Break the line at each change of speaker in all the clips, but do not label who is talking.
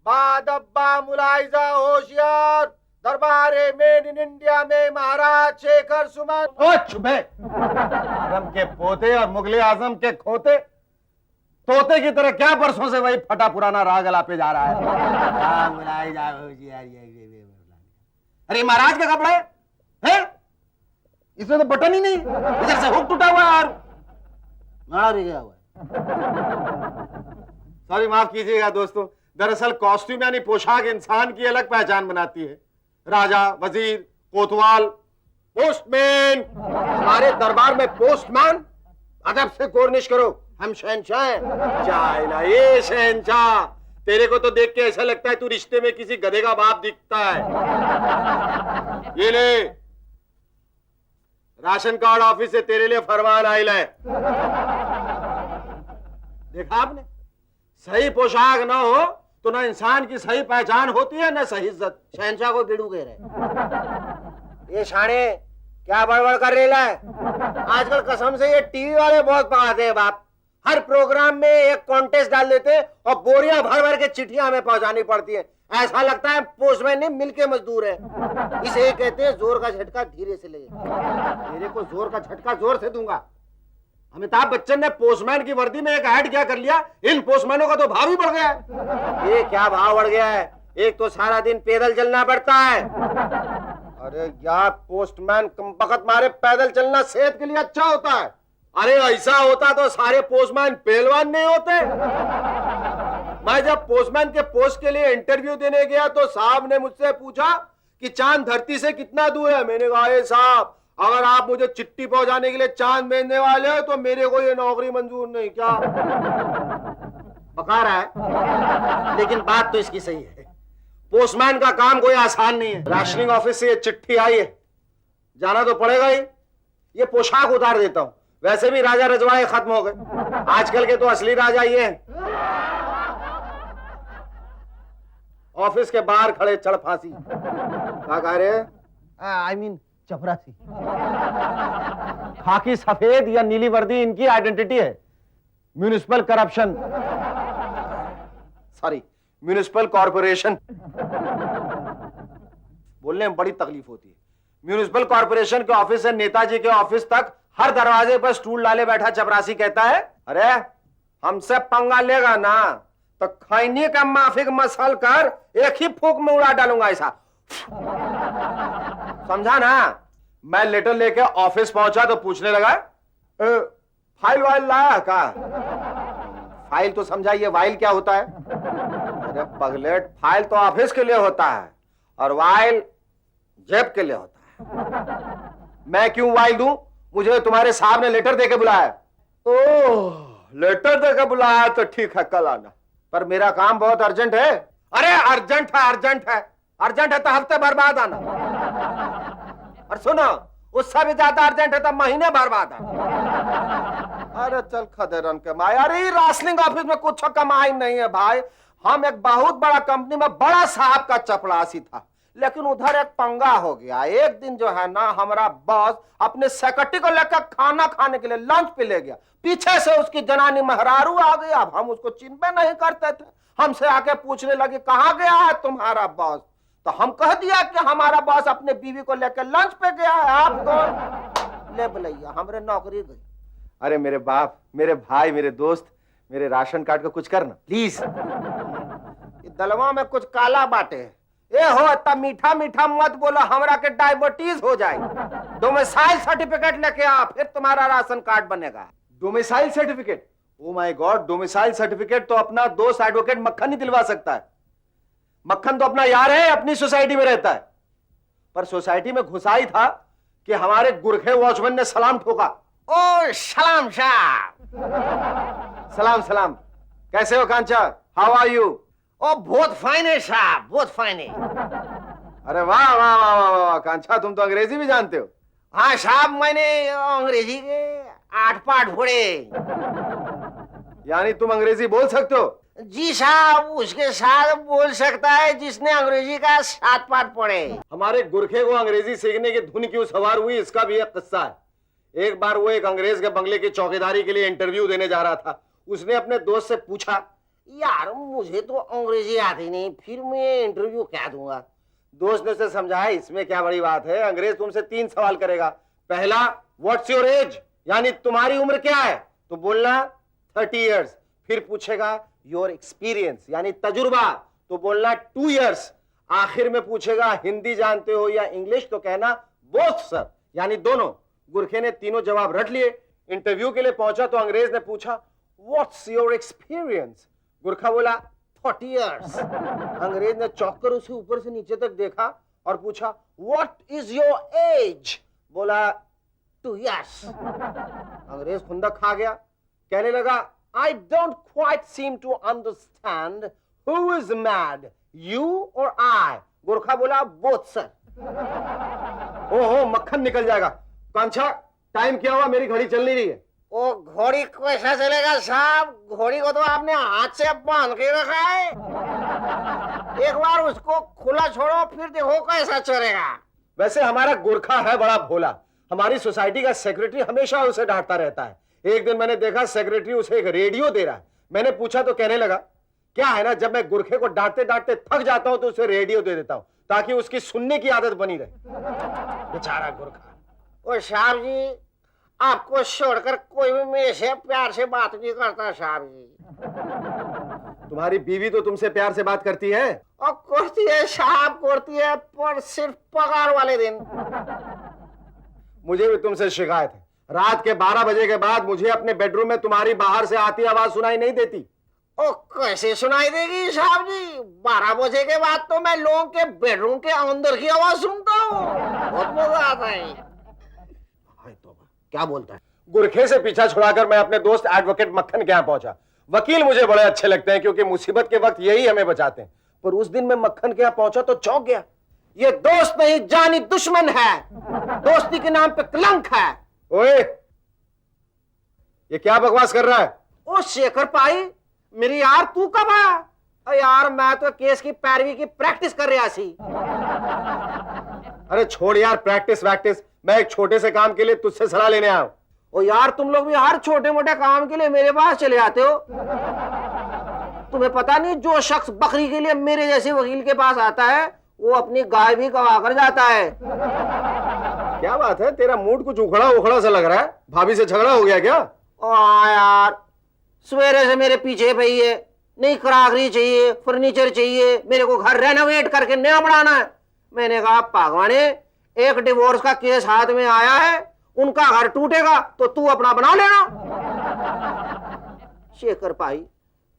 बादब्बा मुलाहिजा होशियार, दरबारे main in India में महाराज शेखर सुमन।
ओ चुप है। आजम के पोते और मुगले आजम के खोते, तोते की तरह क्या परसों से वही फटा पुराना राग अलापे जा रहा है। मुलाहिजा होशियार, अरे महाराज का कपड़ा है? इसमें तो बटन ही नहीं, इधर से हुक टूटा हुआ है और मार ही गया हुआ है। सॉरी, माफ कीजिएगा दोस्तों, दरअसल कॉस्ट्यूम यानी पोशाक इंसान की अलग पहचान बनाती है। राजा, वजीर, कोतवाल, पोस्टमैन।
हमारे दरबार में पोस्टमैन? अदब से कोर्निश करो, हम शहंशाह हैं।
चाइना ये शहंशाह, तेरे को तो देख के ऐसा लगता है तू रिश्ते में किसी गधे का बाप दिखता है। ये ले, राशन कार्ड ऑफिस से तेरे लिए फरमान आइल है। देखा आपने, सही पोशाक ना हो तो ना इंसान की सही पहचान होती है ना सही इज्जत।
शहंशाह को बिड़ू कह रहे। ये शाणे क्या बड़बड़ कर रहे है? आजकल कसम से ये टीवी वाले बहुत पकाते हैं बाप। हर प्रोग्राम में एक कॉन्टेस्ट डाल देते हैं और बोरियां भर भर के चिट्ठियां हमें पहुंचानी पड़ती है। ऐसा लगता है पोस्टमैन नहीं मिलके मजदूर है। इसे कहते हैं जोर का झटका धीरे से ले।
तेरे को जोर का झटका जोर से दूंगा। अमिताभ बच्चन ने पोस्टमैन की वर्दी में एक ऐड क्या कर लिया, इन पोस्टमैनों का तो भाव ही बढ़ गया है।
ये क्या भाव बढ़ गया है? एक तो सारा दिन पैदल चलना पड़ता है। अरे यार पोस्टमैन कमबख्त मारे पैदल चलना सेहत के लिए अच्छा होता है।
अरे ऐसा होता तो सारे पोस्टमैन पहलवान नहीं होते। मैं जब पोस्टमैन के पोस्ट के लिए इंटरव्यू देने गया तो साहब ने मुझसे पूछा कि चांद धरती से कितना दूर है। मैंने कहा ए साहब, अगर आप मुझे चिट्ठी पहुंचाने के लिए चांद भेजने वाले हो तो मेरे को ये नौकरी मंजूर नहीं। क्या
बका रहा है? लेकिन बात तो इसकी सही है, पोस्टमैन का काम कोई आसान नहीं है।
राशनिंग ऑफिस से ये चिट्ठी आई है, जाना तो पड़ेगा ही। ये पोशाक उतार देता हूं, वैसे भी राजा रजवाड़े खत्म हो गए। आजकल के तो असली राजा ये हैं। ऑफिस के बाहर खड़े चढ़ फांसी। क्या कह रहे हैं?
आई मीन चपरासी।
खाकी सफेद या नीली वर्दी इनकी आइडेंटिटी है। Municipal corruption, sorry municipal corporation. बोलने में बड़ी तकलीफ होती है। म्यूनिसिपल कॉर्पोरेशन के ऑफिस से नेताजी के ऑफिस तक हर दरवाजे पर स्टूल डाले बैठा चपरासी कहता है, अरे हमसे पंगा लेगा ना तो खैनी का माफिक मसल कर एक ही फूंक में उड़ा डालूंगा। ऐसा समझा ना? मैं लेटर लेके ऑफिस पहुंचा तो पूछने लगा, फाइल वाइल लाया का? फाइल तो समझाइए, वाइल क्या होता है? अरे पगलेट, फाइल तो ऑफिस के लिए होता है और वाइल जेब के लिए होता है। मैं क्यों वाइल दूं? मुझे तुम्हारे साहब ने लेटर देके बुलाया। ओह, लेटर देके बुलाया तो ठीक है, कल आना। पर मेरा काम बहुत अर्जेंट है। अरे अर्जेंट है, अर्जेंट है, अर्जेंट है तो हफ्ते भर बाद आना। और सुनो, उससे भी ज्यादा अर्जेंट है तो महीने भर बाद आना। अरे चल खदेरन के माय, अरे राशनिंग ऑफिस में कुछ कमाई नहीं है भाई। हम एक बहुत बड़ा कंपनी में बड़ा साहब का चपरासी था, लेकिन उधर एक पंगा हो गया। एक दिन जो है ना, हमारा बॉस अपने सेक्रेटरी को लेकर खाना खाने के लिए लंच पे ले गया। पीछे से उसकी जनानी मेहरारू आ गई। अब हम उसको चिन्ह नहीं करते थे। हमसे आके पूछने लगे, कहाँ गया है तुम्हारा बॉस? तो हम कह दिया कि हमारा बॉस अपने बीवी को लेकर लंच पे गया है। आप कौन? ले भैया, हमरे नौकरी गई। अरे मेरे बाप, मेरे भाई, मेरे दोस्त, मेरे राशन कार्ड का कुछ करना प्लीज। दलवा में कुछ काला बाटे है। ए हो इतना मीठा मीठा मत बोलो, हमरा के डायबिटीज हो जाए। डोमिसाइल सर्टिफिकेट लेके आ, फिर तुम्हारा राशन कार्ड बनेगा। Domicile certificate? Oh my God, domicile certificate तो अपना दोस्त एडवोकेट मक्खन ही दिलवा सकता है। मक्खन तो अपना यार है, अपनी सोसाइटी में रहता है। पर सोसाइटी में घुसाई था कि हमारे गुरखे वॉचमैन ने सलाम ठोका। ओ सलाम साहब। सलाम सलाम, कैसे हो कांचा? How are you? ओ बहुत फाइन है साहब, बहुत फाइन है। अरे वाह वाह वाह वाह वाह, कांचा तुम तो अंग्रेजी भी जानते हो। हाँ साहब, मैंने अंग्रेजी के 8 पाठ पढ़े। यानी तुम अंग्रेजी बोल सकते हो? जी साहब, उसके साथ बोल सकता है जिसने अंग्रेजी का 7 पाठ पढ़े। हमारे गुरखे को अंग्रेजी सीखने की धुन क्यों सवार हुई, इसका भी एक किस्सा है। एक बार वो एक अंग्रेज के बंगले की चौकीदारी के लिए इंटरव्यू देने जा रहा था। उसने अपने दोस्त से पूछा,
यार मुझे तो अंग्रेजी आती नहीं, फिर मैं इंटरव्यू क्या दूंगा।
दोस्त ने उसे समझाया इसमें क्या बड़ी बात है, अंग्रेज तुमसे 3 सवाल करेगा। पहला, व्हाट्स योर एज, यानी तुम्हारी उम्र क्या है, तो बोलना 30 इयर्स। फिर पूछेगा योर एक्सपीरियंस यानी तजुर्बा, तो बोलना 2 इयर्स। आखिर में पूछेगा हिंदी जानते हो या इंग्लिश, तो कहना बोथ सर यानी दोनों। गुरखे ने तीनों जवाब रट लिए। इंटरव्यू के लिए पहुंचा तो अंग्रेज ने पूछा व्हाट्स योर एक्सपीरियंस। गुरखा बोला 40 इयर्स। अंग्रेज ने चौंक कर उसे ऊपर से नीचे तक देखा और पूछा व्हाट इज योर एज, बोला 2 इयर्स। अंग्रेज खुंदक खा गया, कहने लगा I don't quite seem to understand who is mad, you or I. Gurkha बोला बोथ सर। ओहो, मक्खन निकल जाएगा। कांचा, टाइम क्या हुआ, मेरी घड़ी चल नहीं रही है।
ओ घोड़ी कैसा चलेगा साहब, घोड़ी को तो आपने हाथ से बांध के रखा है। एक बार उसको खुला छोड़ो फिर देखो कैसा चलेगा।
वैसे हमारा गुरखा है बड़ा भोला, हमारी सोसाइटी का सेक्रेटरी हमेशा उसे डांटता रहता है। एक दिन मैंने देखा सेक्रेटरी उसे एक रेडियो दे रहा है। मैंने पूछा तो कहने लगा क्या है ना, जब मैं गुरखे को डांटते डांटते थक जाता हूं तो उसे रेडियो दे देता हूं ताकि उसकी सुनने की आदत बनी रहे। बेचारा गुरखा।
ओ साहब जी, आपको छोड़कर कोई भी मेरे से प्यार से बात नहीं करता साहब जी।
तुम्हारी बीवी तो तुमसे प्यार से बात करती है।
और करती है साहब, करती है, पर सिर्फ पगार वाले दिन।
मुझे भी तुमसे शिकायत है, रात के 12 बजे के बाद मुझे अपने बेडरूम में तुम्हारी बाहर से आती आवाज सुनाई नहीं देती।
ओ कैसे सुनाई देगी साहब जी, 12 बजे के बाद तो मैं लोगों के बेडरूम के अंदर की आवाज सुनता हूँ, बहुत मजा आता है। क्या बोलता है?
गुरखे से पीछा छुड़ाकर मैं अपने दोस्त एडवोकेट मक्खन के यहाँ पहुंचा। वकील मुझे बड़े अच्छे लगते हैं क्योंकि मुसीबत के वक्त यही हमें बचाते हैं। पर उस दिन मैं मक्खन के यहाँ पहुंचा तो चौंक गया।
ये दोस्त नहीं जानी दुश्मन है, दोस्ती के नाम पे कलंक है।
ओए, ये क्या बकवास कर रहा है?
ओ शेखर भाई, मेरी यार तू कब आया? यार मैं तो केस की पैरवी की प्रैक्टिस कर रहा सी।
अरे छोड़ यार प्रैक्टिस वैक्टिस, मैं एक छोटे से काम के लिए तुझसे सलाह लेने आया हूं।
ओ यार तुम लोग भी हर छोटे मोटे काम के लिए मेरे पास चले आते हो। तुम्हें पता नहीं, जो शख्स बकरी के लिए मेरे जैसे वकील के पास आता है वो अपनी गाय भी गवा कर जाता है।
क्या बात है, तेरा मूड कुछ उखड़ा उखड़ा सा लग रहा है, भाभी से झगड़ा हो गया क्या?
यार सवेरे से मेरे पीछे पई है, नई क्रॉकरी चाहिए, फर्नीचर चाहिए, मेरे को घर रेनोवेट करके नया बनाना है। मैंने कहा पागवाने, एक डिवोर्स का केस हाथ में आया है, उनका घर टूटेगा तो तू अपना बना लेना। शेखर भाई,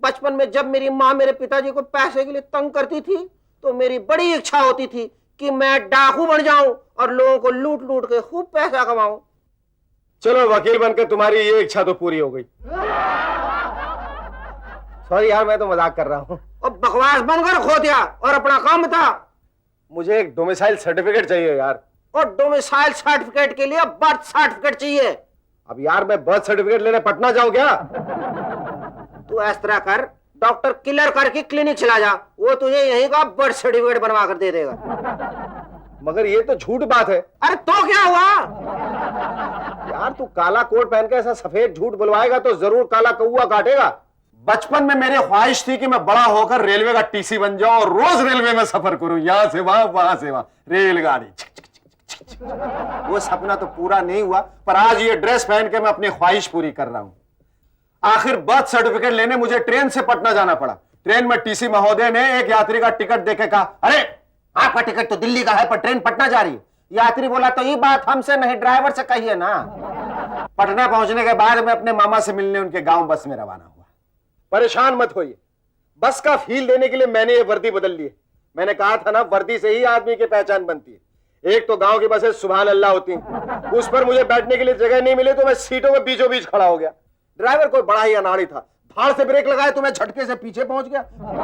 बचपन में जब मेरी माँ मेरे पिताजी को पैसे के लिए तंग करती थी तो मेरी बड़ी इच्छा होती थी कि मैं डाकू बन जाऊं और लोगों को लूट लूट के खूब पैसा कमाऊं।
चलो वकील बनकर तुम्हारी ये इच्छा तो पूरी हो गई। सॉरी यार, मैं तो मजाक कर रहा हूँ।
और बकवास बंद कर खोतिया और अपना काम बता।
मुझे एक डोमिसाइल सर्टिफिकेट चाहिए यार।
और डोमिसाइल सर्टिफिकेट के लिए बर्थ सर्टिफिकेट चाहिए।
अब यार मैं बर्थ सर्टिफिकेट लेने पटना जाऊं क्या?
तू इस तरह कर, डॉक्टर किलर करके क्लिनिक चला जा, वो तुझे यहीं का बर्थ सर्टिफिकेट बनवा कर दे देगा।
मगर ये तो झूठ बात है।
अरे तो क्या हुआ
यार, तू काला कोट पहन के ऐसा सफेद झूठ बुलवाएगा तो जरूर काला कौआ काटेगा। बचपन में मेरी ख्वाहिश थी कि मैं बड़ा होकर रेलवे का टीसी बन जाऊं और रोज रेलवे में सफर करूं, यहां से वहां से वहां, रेलगाड़ी। वो सपना तो पूरा नहीं हुआ, पर आज ये ड्रेस पहन के मैं अपनी ख्वाहिश पूरी कर रहा हूं। आखिर बर्थ सर्टिफिकेट लेने मुझे ट्रेन से पटना जाना पड़ा। ट्रेन में टीसी महोदय ने एक यात्री का टिकट देके कहा, अरे आपका टिकट तो दिल्ली का है पर ट्रेन पटना जा रही है। यात्री बोला, तो ये बात हमसे नहीं ड्राइवर से कहिए ना। पटना पहुंचने के बाद मैं अपने मामा से मिलने उनके गांव बस में रवाना हुआ। परेशान मत होइए, बस का फील देने के लिए मैंने ये वर्दी बदल ली है। मैंने कहा था ना, वर्दी से ही आदमी की पहचान बनती है। एक तो गांव की बसें सुभान अल्लाह होती हैं, उस पर मुझे बैठने के लिए जगह नहीं मिली तो मैं सीटों में बीचों बीच खड़ा हो गया। ड्राइवर कोई बड़ा ही अनाड़ी था, धाड़ से ब्रेक लगाए तो मैं झटके से पीछे पहुंच गया,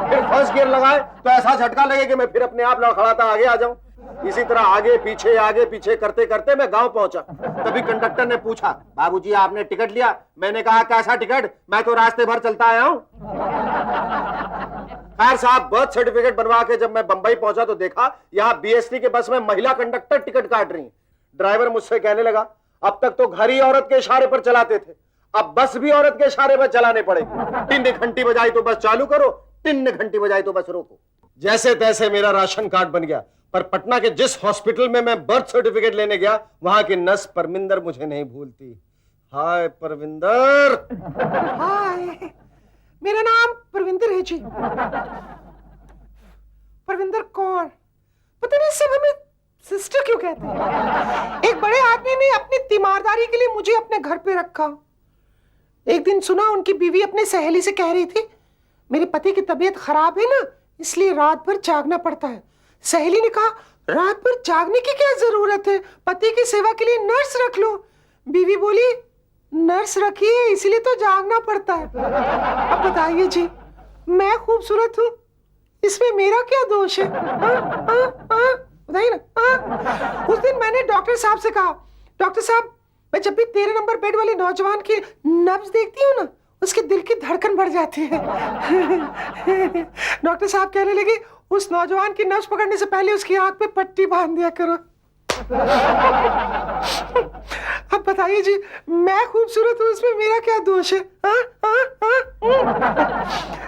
फिर फर्स्ट गियर लगाए तो ऐसा झटका लगे कि मैं फिर अपने आप लड़खड़ाता आगे आ जाऊं। इसी तरह आगे पीछे करते करते मैं गांव पहुंचा। तभी कंडक्टर ने पूछा, बाबूजी आपने टिकट लिया? मैंने कहा, कैसा टिकट, मैं तो रास्ते भर चलता आया हूं। खैर साहब, बर्थ सर्टिफिकेट बनवा के जब मैं बंबई पहुंचा तो देखा यहाँ बीएसटी के बस में महिला कंडक्टर टिकट काट रही। ड्राइवर मुझसे कहने लगा, अब तक तो घर ही औरत के इशारे पर चलाते थे, अब बस भी औरत के इशारे पर चलाने पड़ेगी। टिन घंटी बजाई तो बस चालू करो, टिन घंटी बजाई तो बस रोको। जैसे तैसे मेरा राशन कार्ड बन गया, पर पटना के जिस हॉस्पिटल में मैं बर्थ सर्टिफिकेट लेने गया, वहां की नर्स परमिंदर मुझे नहीं भूलती। हाय परविंदर।
हाय, मेरा नाम परविंदर है जी। परविंदर कौन? पता नहीं सब हमें सिस्टर क्यों कहते हैं। एक बड़े आदमी ने अपनी तीमारदारी के लिए मुझे अपने घर पे रखा। एक दिन सुना उनकी बीवी अपनी सहेली से कह रही थी, मेरे पति की तबीयत खराब है ना, इसलिए रात भर जागना पड़ता है। सहेली ने कहा, रात भर जागने की क्या जरूरत है, पति की सेवा के लिए नर्स रख लो। बीवी बोली, नर्स रखी है इसलिए तो जागना पड़ता है। अब बताइए जी, मैं खूबसूरत हूँ, इसमें मेरा क्या दोष है? बताइए ना। उस दिन मैंने डॉक्टर साहब से कहा, डॉक्टर साहब, मैं जब भी 13 नंबर बेड वाले नौजवान की नब्ज देखती हूँ ना, उसके दिल की धड़कन बढ़ जाती है। डॉक्टर साहब कहने लगे, उस नौजवान की नब्ज पकड़ने से पहले उसकी आंख पे पट्टी बांध दिया करो। अब बताइए जी, मैं खूबसूरत हूँ, इसमें मेरा क्या दोष है?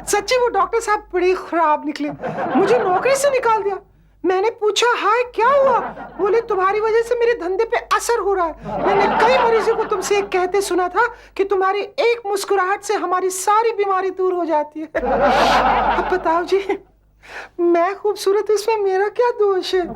सच्ची वो डॉक्टर साहब बड़े खराब निकले, मुझे नौकरी से निकाल दिया। मैंने पूछा, हाय क्या हुआ? बोले, तुम्हारी वजह से मेरे धंधे पे असर हो रहा है। मैंने कई मरीजों को तुमसे एक कहते सुना था कि तुम्हारी एक मुस्कुराहट से हमारी सारी बीमारी दूर हो जाती है। अब बताओ जी, मैं खूबसूरत, इसमें मेरा क्या दोष है?